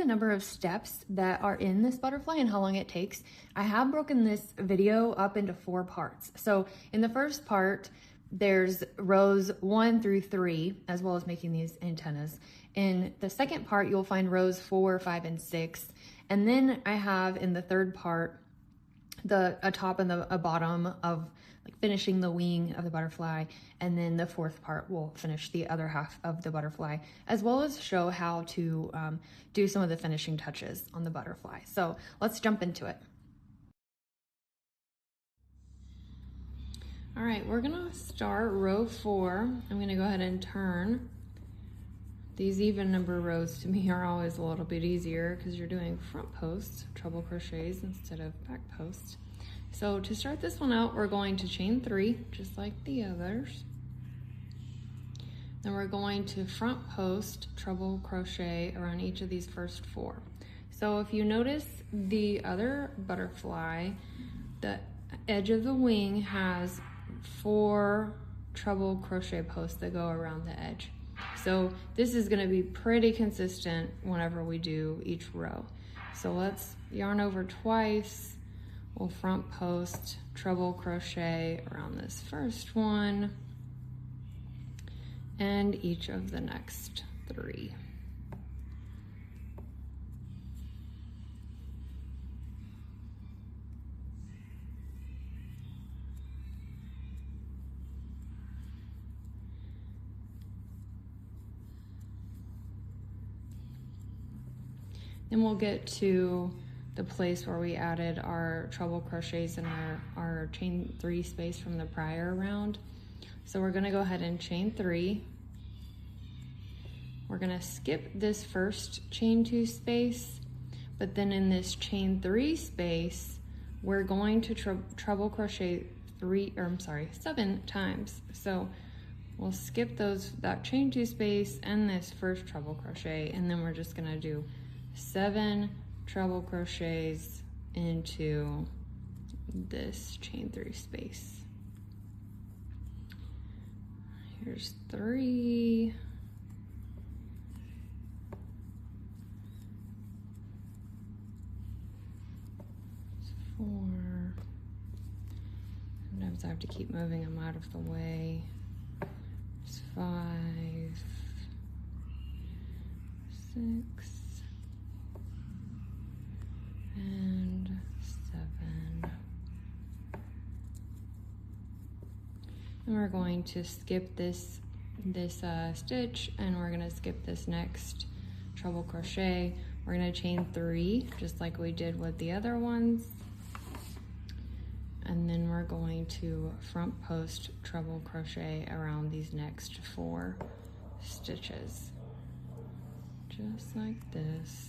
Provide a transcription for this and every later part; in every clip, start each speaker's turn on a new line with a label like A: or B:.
A: the number of steps that are in this butterfly and how long it takes, I have broken this video up into 4 parts. So in the first part, there's rows 1 through 3, as well as making these antennas. In the second part, you'll find rows 4, 5, and 6. And then I have in the third part, a top and a bottom of like finishing the wing of the butterfly. And then the fourth part will finish the other half of the butterfly, as well as show how to do some of the finishing touches on the butterfly. So let's jump into it. All right, we're gonna start row 4. I'm gonna go ahead and turn. These even number rows to me are always a little bit easier because you're doing front posts, treble crochets instead of back posts. So to start this one out, we're going to chain 3, just like the others. Then we're going to front post, treble crochet around each of these first 4. So if you notice the other butterfly, the edge of the wing has 4 treble crochet posts that go around the edge. So this is going to be pretty consistent whenever we do each row. So let's yarn over twice. We'll front post, treble crochet around this first one and each of the next 3. Then we'll get to the place where we added our treble crochets in our chain 3 space from the prior round. So we're gonna go ahead and chain 3. We're gonna skip this first chain 2 space, but then in this chain 3 space, we're going to treble crochet 7 times. So we'll skip that chain 2 space and this first treble crochet, and then we're just gonna do 7 treble crochets into this chain 3 space. Here's 3. There's 4. Sometimes I have to keep moving them out of the way. There's 5, 6. And 7. And we're going to skip this stitch, and we're going to skip this next treble crochet. We're going to chain 3 just like we did with the other ones, and then we're going to front post treble crochet around these next 4 stitches, just like this.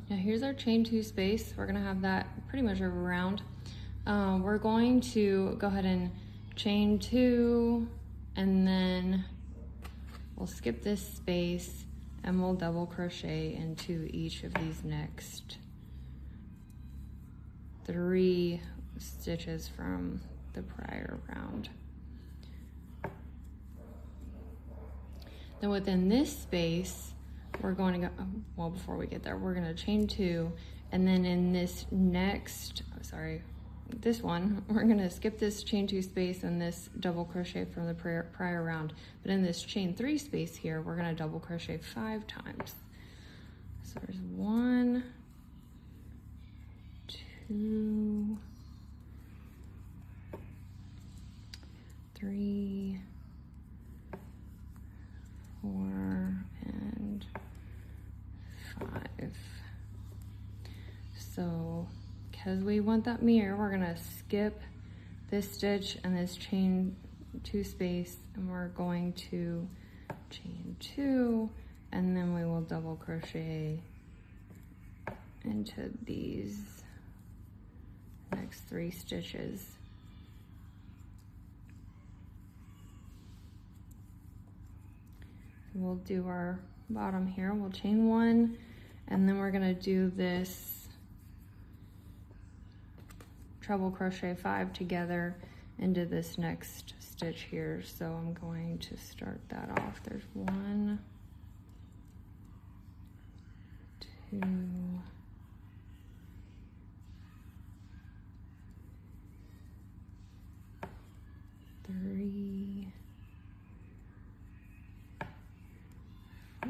A: Now here's our chain 2 space. We're gonna have that pretty much around. We're going to go ahead and chain 2, and then we'll skip this space and we'll double crochet into each of these next 3 stitches from the prior round. Then within this space, we're going to go, well, before we get there, we're going to chain 2, and then in this next, this one, we're going to skip this chain 2 space and this double crochet from the prior round. But in this chain 3 space here, we're going to double crochet 5 times. So there's 1, 2, 3, 4, and 5. So because we want that mirror, we're gonna skip this stitch and this chain 2 space, and we're going to chain 2, and then we will double crochet into these next 3 stitches. we'll do our bottom here. We'll chain 1, and then we're gonna do this treble crochet 5 together into this next stitch here. So I'm going to start that off. There's 1, 2, 3, 4,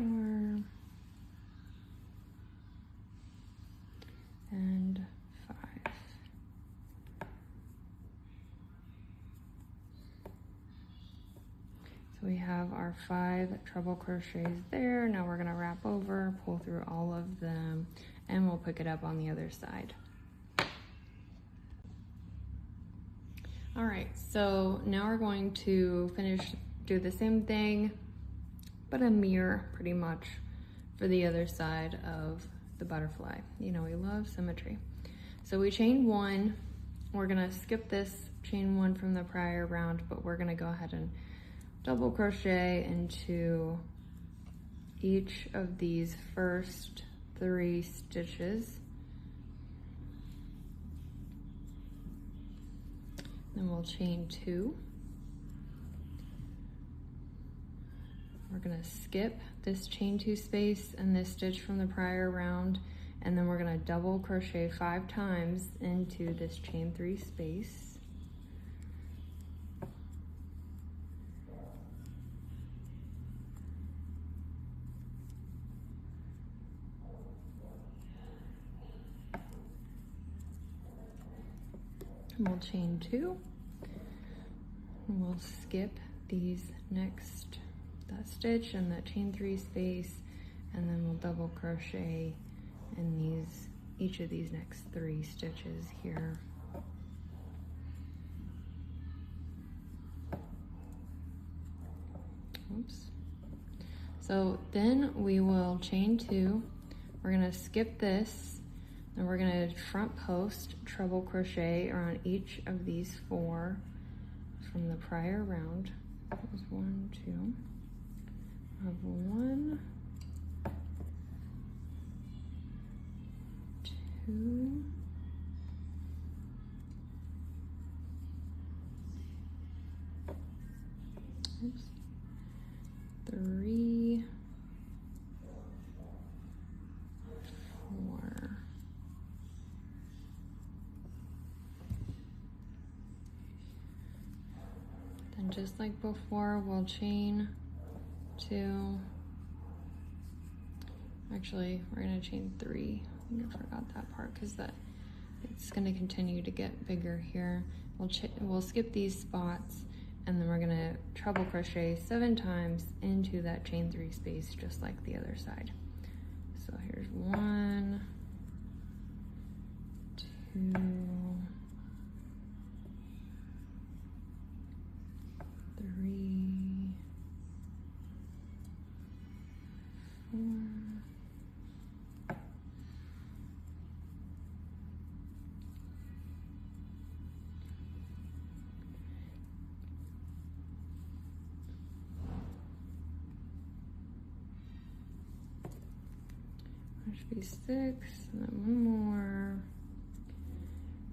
A: and 5. So we have our 5 treble crochets there. Now we're gonna wrap over, pull through all of them, and we'll pick it up on the other side. All right, so now we're going to do the same thing, but a mirror pretty much for the other side of the butterfly. You know, we love symmetry. So we chained 1. We're gonna skip this chain 1 from the prior round, but we're gonna go ahead and double crochet into each of these first 3 stitches. Then we'll chain 2. We're gonna skip this chain 2 space and this stitch from the prior round, and then we're gonna double crochet 5 times into this chain 3 space. And we'll chain 2. And we'll skip these that stitch and that chain 3 space, and then we'll double crochet in each of these next 3 stitches here. Oops. So then we will chain 2. We're gonna skip this, and we're gonna front post treble crochet around each of these 4 from the prior round. That was 1, 2. I have 1, 2, 3, 4. Then just like before, we'll chain 2. Actually, we're gonna chain 3. I think I forgot that part because it's gonna continue to get bigger here. We'll skip these spots, and then we're gonna treble crochet 7 times into that chain 3 space, just like the other side. So here's 1, 2, 3, 4, 6, and then 1 more.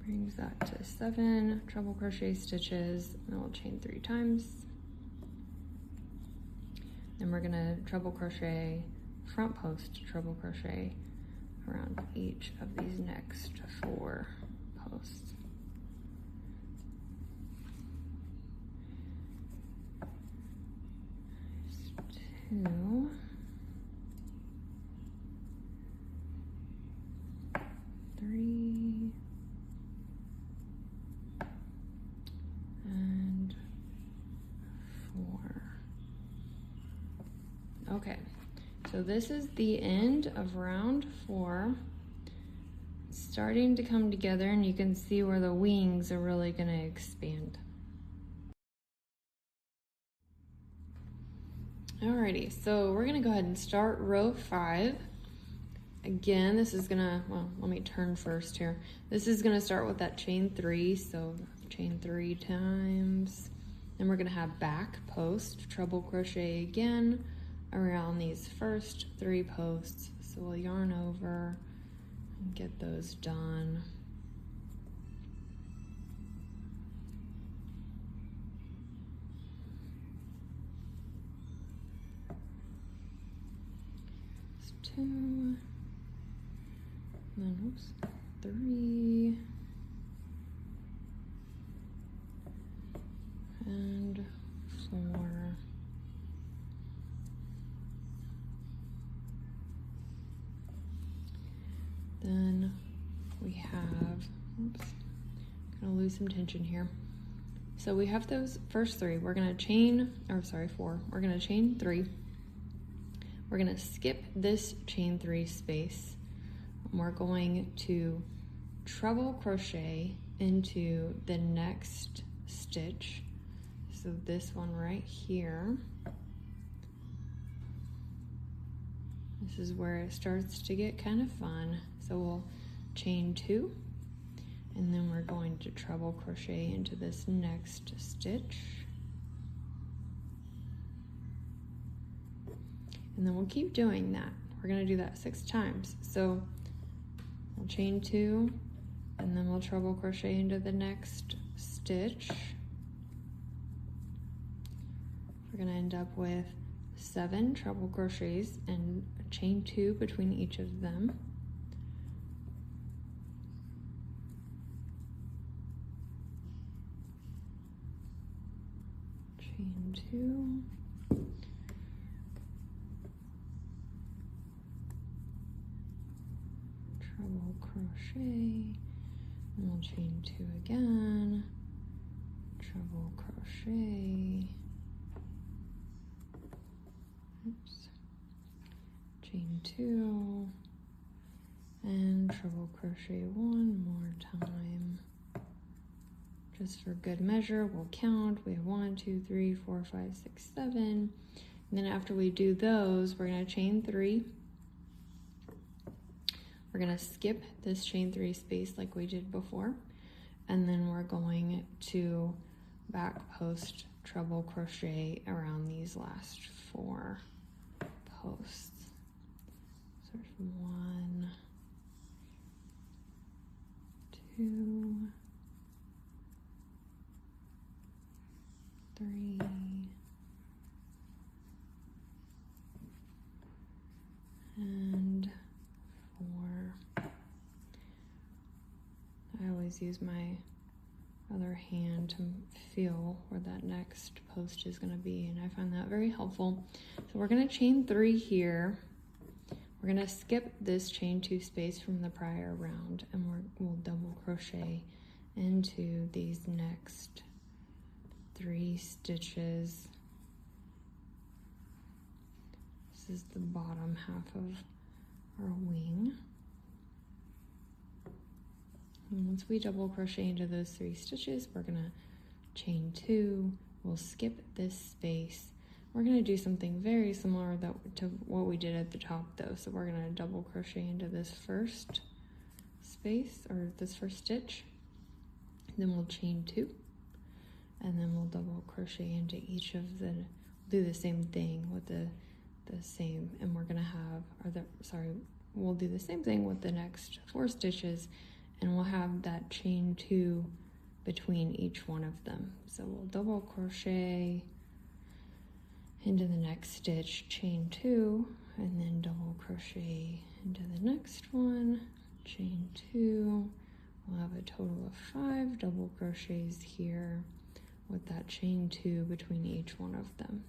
A: Brings that to 7 treble crochet stitches, and then we'll chain 3 times. Then we're gonna treble crochet, front post treble crochet around each of these next 4 posts. There's 2. 3, and 4. Okay, so this is the end of round 4. It's starting to come together, and you can see where the wings are really going to expand. Alrighty, so we're going to go ahead and start row 5. Again, this is gonna, well, let me turn first here. This is gonna start with that chain 3, so chain 3 times. Then we're gonna have back post, treble crochet again around these first 3 posts. So we'll yarn over and get those done. It's 2, and then oops, 3, and 4. Then we have, oops, gonna lose some tension here. So we have those first 3. We're gonna chain, or sorry, 4. We're gonna chain 3. We're gonna skip this chain 3 space. And we're going to treble crochet into the next stitch. So this one right here. This is where it starts to get kind of fun. So we'll chain 2, and then we're going to treble crochet into this next stitch. And then we'll keep doing that. We're gonna do that 6 times. So we'll chain 2, and then we'll treble crochet into the next stitch. We're gonna end up with 7 treble crochets and chain 2 between each of them. Chain 2. Treble crochet, and we'll chain 2 again. Treble crochet. Oops. Chain 2 and treble crochet 1 more time. Just for good measure, we'll count. We have 1, 2, 3, 4, 5, 6, 7. And then after we do those, we're gonna chain 3. We're gonna skip this chain 3 space like we did before. And then we're going to back post treble crochet around these last 4 posts. So there's 1, 2, 3, and 4. I always use my other hand to feel where that next post is going to be, and I find that very helpful. So we're going to chain 3 here. We're going to skip this chain 2 space from the prior round, and we'll double crochet into these next 3 stitches. This is the bottom half of our wing. And once we double crochet into those 3 stitches, we're gonna chain 2, we'll skip this space. We're gonna do something very similar to what we did at the top though. So we're gonna double crochet into this first space, or this first stitch, then we'll chain 2, and then we'll double crochet into each of the, do the same thing with the same, and we're gonna have, we'll do the same thing with the next 4 stitches, and we'll have that chain 2 between each one of them. So we'll double crochet into the next stitch, chain 2, and then double crochet into the next one, chain 2. We'll have a total of 5 double crochets here with that chain 2 between each one of them.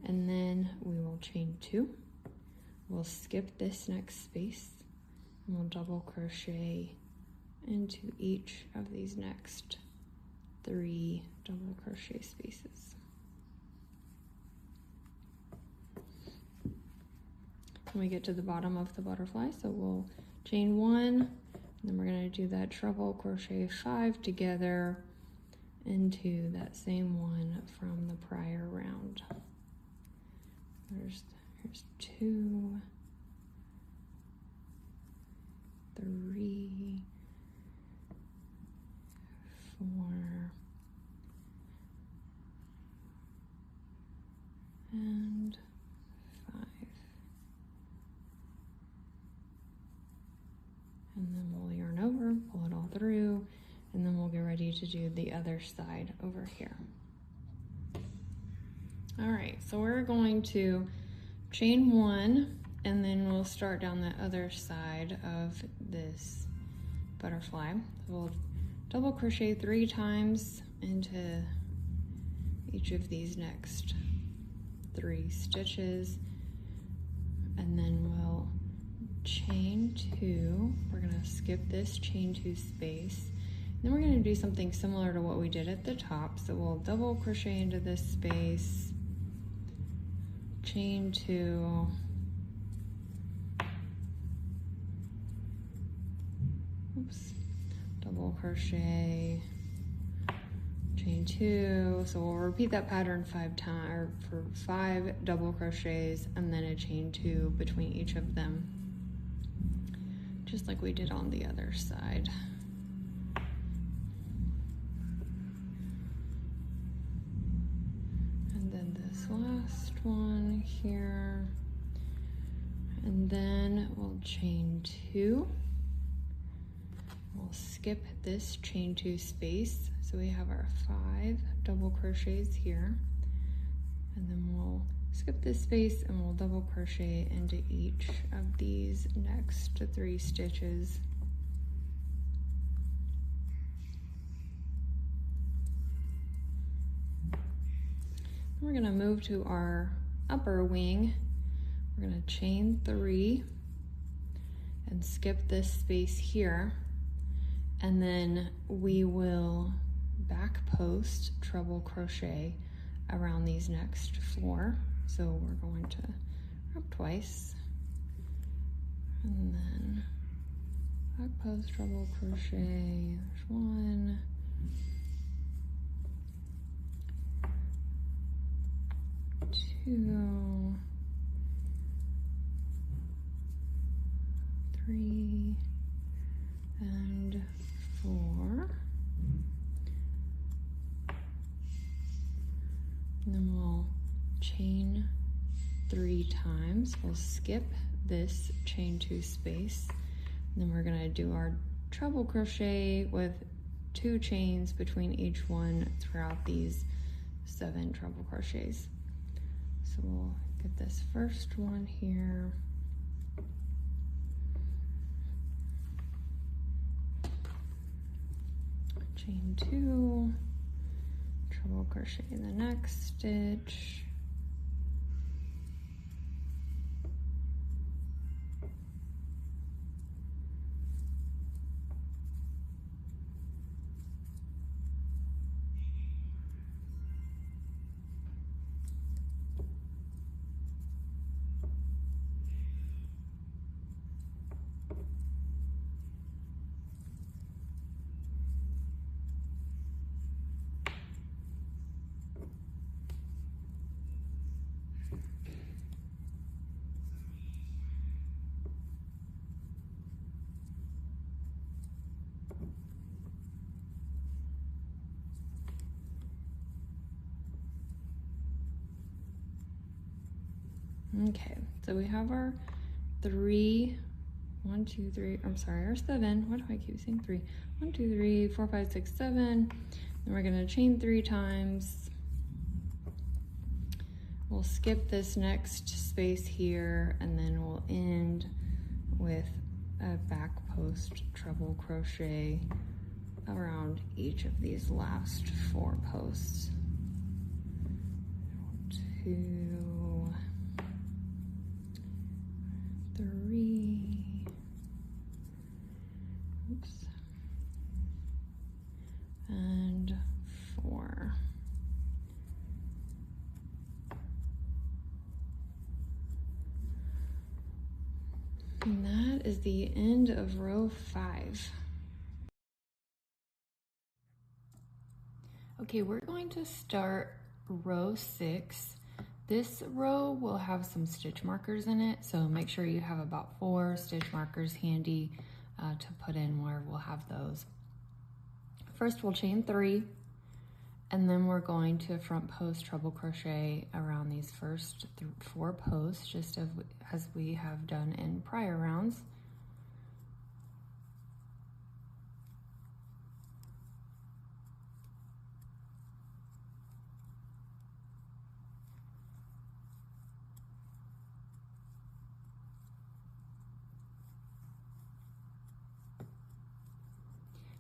A: And then we will chain 2. We'll skip this next space, and we'll double crochet into each of these next 3 double crochet spaces. When we get to the bottom of the butterfly, so we'll chain 1, and then we're going to do that treble crochet 5 together into that same one from the prior round. Here's 2, 3, 4, and through, and then we'll get ready to do the other side over here. All right, so we're going to chain 1, and then we'll start down the other side of this butterfly. We'll double crochet 3 times into each of these next 3 stitches, and then we'll chain 2. We're gonna skip this chain 2 space. Then we're gonna do something similar to what we did at the top. So we'll double crochet into this space, chain 2, oops, double crochet, chain 2. So we'll repeat that pattern 5 times, or for 5 double crochets, and then a chain 2 between each of them, just like we did on the other side. And then this last one here, and then we'll chain 2. We'll skip this chain 2 space, so we have our 5 double crochets here, and then we'll skip this space and we'll double crochet into each of these next 3 stitches. We're going to move to our upper wing. We're going to chain 3 and skip this space here, and then we will back post treble crochet around these next 4. So we're going to wrap twice, and then back post treble crochet. There's 1, 2, 3, and 4. And then we'll chain 3 times. We'll skip this chain 2 space. And then we're gonna do our treble crochet with 2 chains between each one throughout these 7 treble crochets. So we'll get this first one here. Chain 2, treble crochet in the next stitch. Okay, so we have our 3, 1, 2, 3, I'm sorry, our 7, why do I keep saying 3? 1, 2, 3, 4, 5, 6, 7, and we're gonna chain 3 times. We'll skip this next space here, and then we'll end with a back post treble crochet around each of these last 4 posts. 2, 3, oops, and 4. And that is the end of row 5. Okay, we're going to start row 6. This row will have some stitch markers in it, so make sure you have about 4 stitch markers handy to put in where we'll have those. First we'll chain 3, and then we're going to front post treble crochet around these first 4 posts, just as we have done in prior rounds.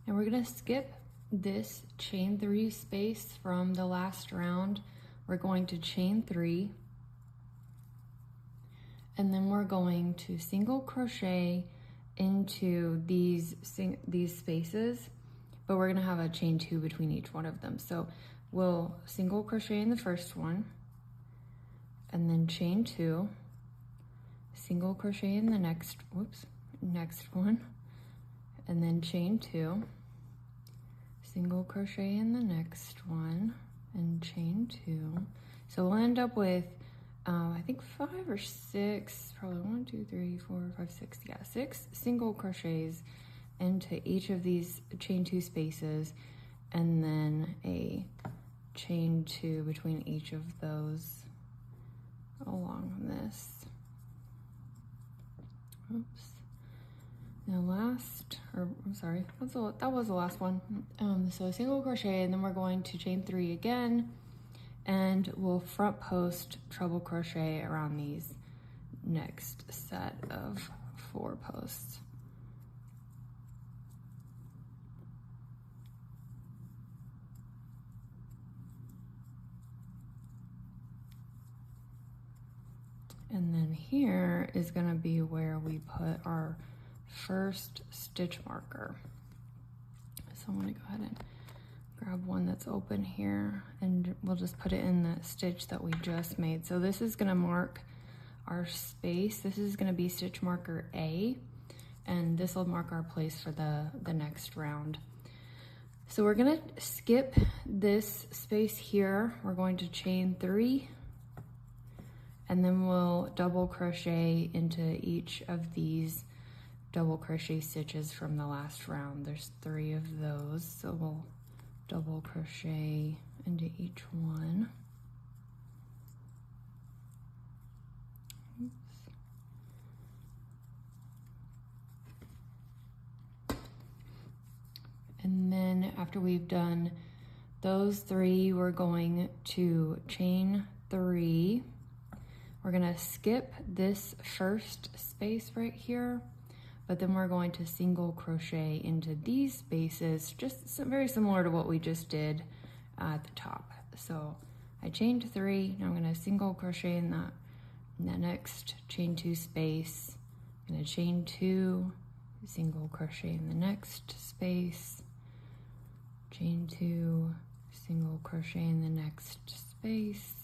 A: And we're gonna skip this chain 3 space from the last round. We're going to chain 3, and then we're going to single crochet into these spaces, but we're gonna have a chain 2 between each one of them. So we'll single crochet in the first one, and then chain 2, single crochet in the next one, and then chain 2, single crochet in the next one, and chain 2. So we'll end up with I think 5 or 6, probably 1, 2, 3, 4, 5, 6, yeah, 6 single crochets into each of these chain 2 spaces, and then a chain 2 between each of those along this. Oops. Now that was the last one. So a single crochet, and then we're going to chain 3 again, and we'll front post treble crochet around these next set of 4 posts. And then here is going to be where we put our first stitch marker. So I'm going to go ahead and grab one that's open here, and we'll just put it in the stitch that we just made. So this is going to mark our space. This is going to be stitch marker A, and this will mark our place for the next round. So we're going to skip this space here. We're going to chain 3, and then we'll double crochet into each of these double crochet stitches from the last round. There's 3 of those, so we'll double crochet into each one. Oops. And then after we've done those 3, we're going to chain 3. We're gonna skip this first space right here, but then we're going to single crochet into these spaces, just very similar to what we just did at the top. So I chained 3, now I'm gonna single crochet in that next chain 2 space. I'm gonna chain 2, single crochet in the next space, chain 2, single crochet in the next space,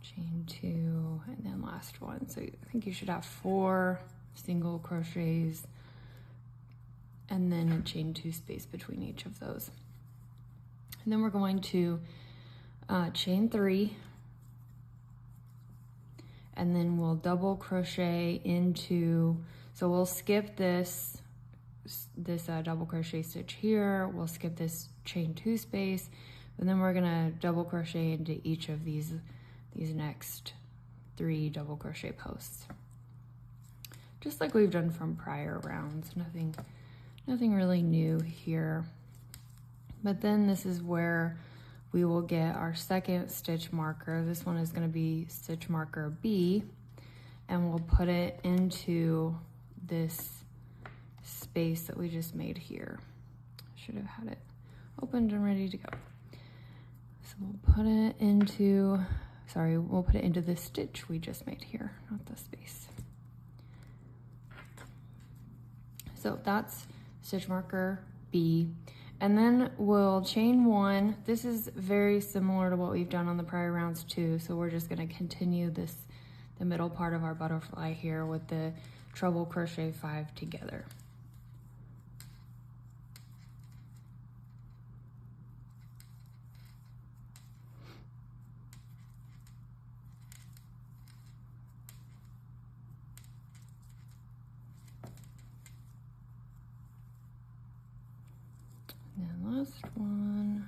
A: chain 2, and then last one. So I think you should have 4 single crochets and then a chain 2 space between each of those. And then we're going to chain 3, and then we'll double crochet into, so we'll skip this double crochet stitch here, we'll skip this chain 2 space, and then we're gonna double crochet into each of these next 3 double crochet posts, just like we've done from prior rounds. Nothing really new here. But then this is where we will get our second stitch marker. This one is going to be stitch marker B, and we'll put it into this space that we just made here. Should have had it opened and ready to go. So we'll put it into, we'll put it into the stitch we just made here, not the space. So that's stitch marker B. And then we'll chain 1. This is very similar to what we've done on the prior rounds too. So we're just going to continue the middle part of our butterfly here with the treble crochet 5 together. Last one.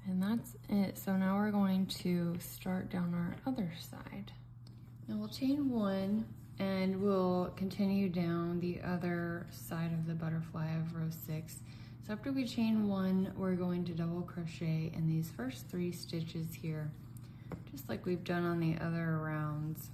A: And that's it. So now we're going to start down our other side. Now we'll chain 1 and we'll continue down the other side of the butterfly of row 6. So after we chain 1, we're going to double crochet in these first 3 stitches here, just like we've done on the other rounds.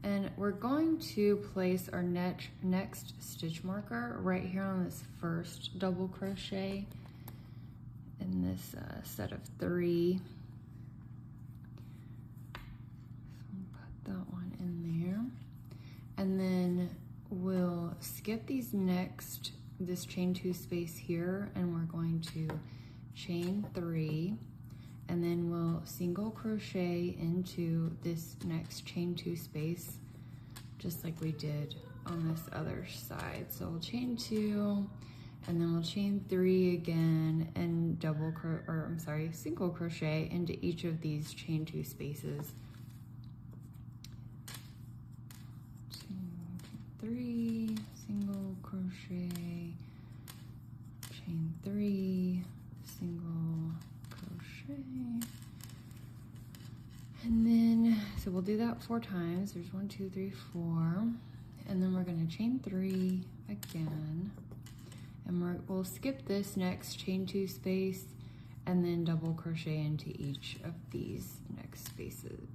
A: And we're going to place our next stitch marker right here on this first double crochet in this set of 3. So we'll put that one in there. And then we'll skip this chain 2 space here, and we're going to chain 3, and then we'll single crochet into this next chain 2 space, just like we did on this other side. So we'll chain 2, and then we'll chain 3 again, and single crochet into each of these chain 2 spaces. 3, single crochet, chain 3, single crochet, and then so we'll do that 4 times. There's 1, 2, 3, 4, and then we're going to chain 3 again, and we'll skip this next chain 2 space and then double crochet into each of these next spaces,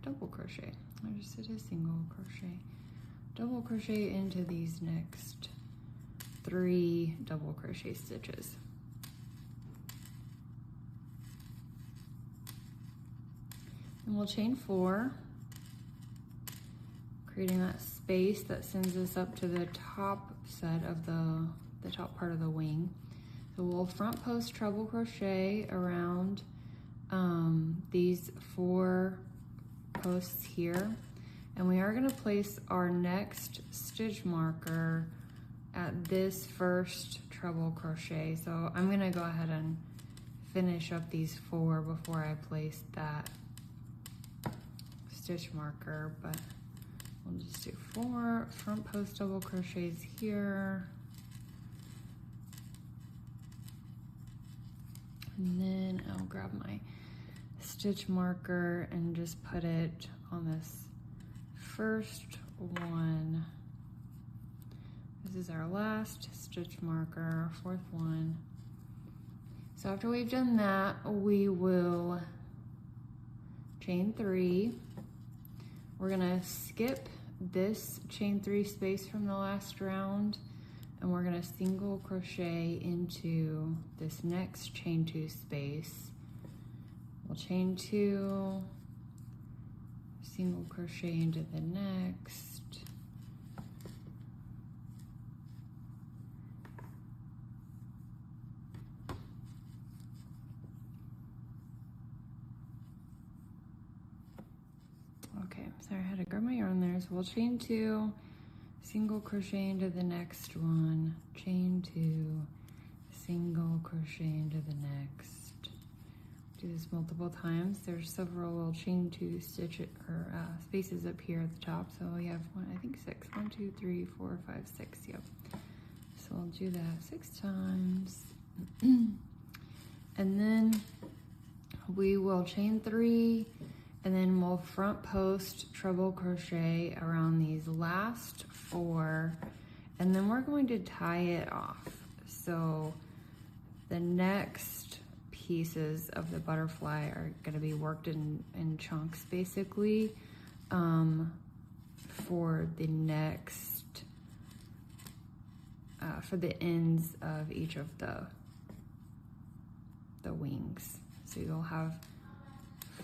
A: double crochet. I just did a single crochet. Double crochet into these next 3 double crochet stitches. And we'll chain 4, creating that space that sends us up to the top set of the top part of the wing. So we'll front post treble crochet around these 4 posts here. And we are going to place our next stitch marker at this first treble crochet. So I'm going to go ahead and finish up these 4 before I place that stitch marker, but we'll just do 4 front post double crochets here. And then I'll grab my stitch marker and just put it on this first one. This is our last stitch marker, 4th one. So after we've done that, we will chain 3. We're gonna skip this chain 3 space from the last round, and we're gonna single crochet into this next chain 2 space. We'll chain 2, single crochet into the next, okay, sorry, I had to grab my yarn there. So we'll chain 2, single crochet into the next one, chain 2, single crochet into the next. Do this multiple times. There's several little chain 2 spaces up here at the top. So we have 6. 1, 2, 3, 4, 5, 6. Yep. So we'll do that 6 times. And then we will chain 3, and then we'll front post treble crochet around these last 4, and then we're going to tie it off. So the next pieces of the butterfly are going to be worked in chunks, basically, for the next for the ends of each of the wings. So you'll have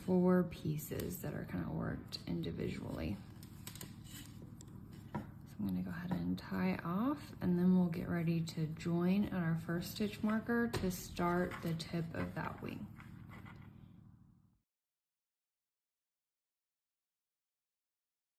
A: 4 pieces that are kind of worked individually. So I'm going to go ahead and tie off, and then we'll get ready to join on our first stitch marker to start the tip of that wing.